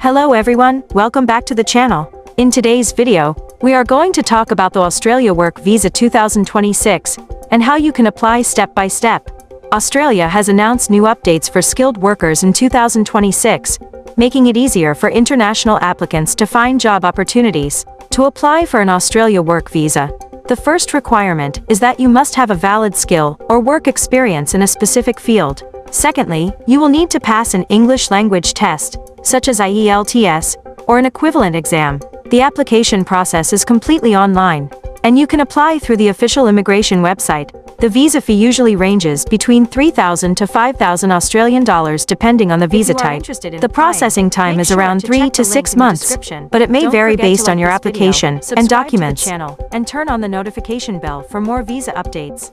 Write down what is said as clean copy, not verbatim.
Hello everyone, welcome back to the channel. In today's video, we are going to talk about the Australia Work Visa 2026 and how you can apply step by step. Australia has announced new updates for skilled workers in 2026, making it easier for international applicants to find job opportunities. To apply for an Australia Work Visa, the first requirement is that you must have a valid skill or work experience in a specific field. Secondly, you will need to pass an English language test, such as IELTS, or an equivalent exam. The application process is completely online, and you can apply through the official immigration website. The visa fee usually ranges between $3,000 to $5,000 Australian dollars depending on the visa type. The processing time is around 3 to 6 months, but it may vary based on your application and documents. And turn on the notification bell for more visa updates.